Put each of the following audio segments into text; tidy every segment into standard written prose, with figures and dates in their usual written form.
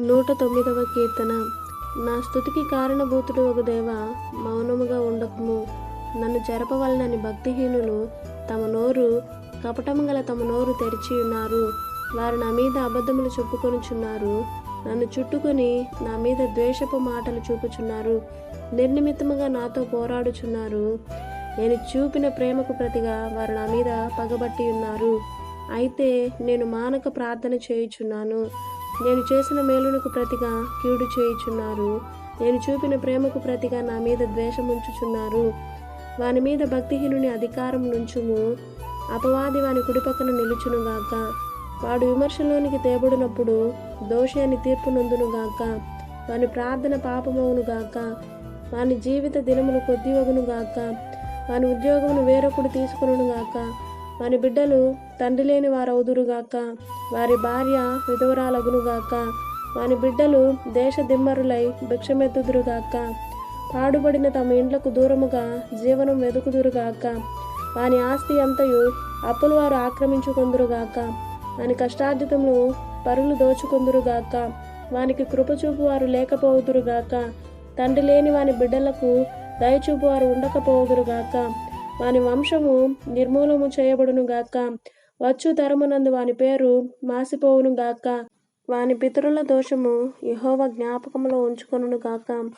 109వ కీర్తన. నా స్తుతికి కారణభూతుడు ఒక దేవా, మౌనముగా ఉండకుము. నన్ను చెరపవలనని భక్తిహీనులు కపటము గల తమ నోరు తెరిచి ఉన్నారు. వారు నా మీద అబద్ధములు చెప్పుకొనుచున్నారు. నన్ను చుట్టుకొని నా మీద ద్వేషపు మాటలు చూపుచున్నారు. నిర్నిమిత్తముగా నాతో పోరాడుచున్నారు. నేను చూపిన ప్రేమకు ప్రతిగా వారు నా మీద పగబట్టి ఉన్నారు. అయితే నేను మానక ప్రార్థన చేయుచున్నాను. నేను చేసిన మేలునకు ప్రతిగా కీడు చేయుచున్నారు. నేను చూపిన ప్రేమకు ప్రతిగా నా మీద ద్వేషముంచుచున్నారు. వాని మీద భక్తిహీనుని అధికారం నుంచుము. అపవాది వాని కుడిపక్కన నిలుచునుగాక. వాడు విమర్శలోనికి తేబడినప్పుడు దోషి అని తీర్పు నొందునుగాక. వాని ప్రార్థన పాపమవునుగాక. వాని జీవిత దినములు కొద్దివగునుగాక. వాని ఉద్యోగమును వేరొకడు తీసుకొనుగాక. వాని బిడ్డలు తండ్రి లేని వారవుదురుగాక. వారి భార్య విధవరాలగునుగాక. వాని బిడ్డలు దేశ దిమ్మరులై భిక్షమెత్తుదురుగాక. పాడుబడిన తమ ఇండ్లకు దూరముగా జీవనం వెదుకుదురుగాక. వాని ఆస్తి అంతయు అప్పుల వారు ఆక్రమించుకొందురుగాక. వాని కష్టార్జితమును పరులు దోచుకొందురుగాక. వానికి కృపచూపు వారు లేకపోవుదురుగాక. తండ్రి లేని వాని బిడ్డలకు దయచూపు వారు ఉండకపోవుదురుగాక. వాని వంశము నిర్మూలము చేయబడునుగాక. వచ్చు తరమునందు వాని పేరు మాసిపోవునుగాక. వాని పితరుల దోషము యెహోవా జ్ఞాపకములో ఉంచుకొనుగాక.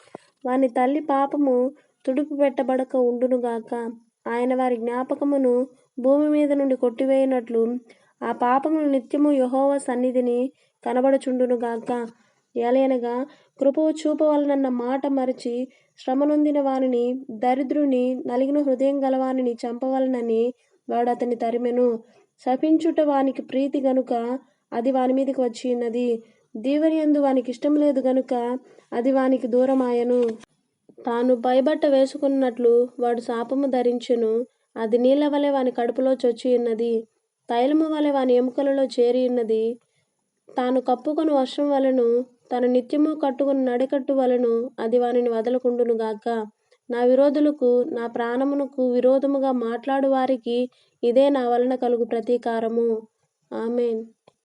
వాని తల్లి పాపము తుడుపు పెట్టబడక ఉండునుగాక. ఆయన వారి జ్ఞాపకమును భూమి మీద నుండి కొట్టివేయునట్లు ఆ పాపములు నిత్యము యెహోవా సన్నిధిని కనబడుచుండునుగాక. ఏలయనగా కృపవు చూపవలనన్న మాట మరచి శ్రమనొందిన వానిని, దరిద్రుని, నలిగిన హృదయం గలవానిని చంపవలనని వాడు అతని తరిమెను. శపించుట వానికి ప్రీతి గనుక అది వాని మీదకి వచ్చియున్నది. దీవెనయందు వానికి ఇష్టం లేదు గనుక అది వానికి దూరమాయెను. తాను పైబట్ట వేసుకున్నట్లు వాడు శాపము ధరించెను. అది నీళ్ల వలె వాని కడుపులో చొచ్చియున్నది. తైలము వలె వాని ఎముకలలో చేరియున్నది. తాను కప్పుకొని వర్షం వలెను, తను నిత్యము కట్టుకుని నడికట్టు వలెను అది వానిని వదలకుండునుగాక. నా విరోధులకు, నా ప్రాణమునకు విరోధముగా మాట్లాడు వారికి ఇదే నా వలన కలుగు ప్రతీకారము. ఆమేన్.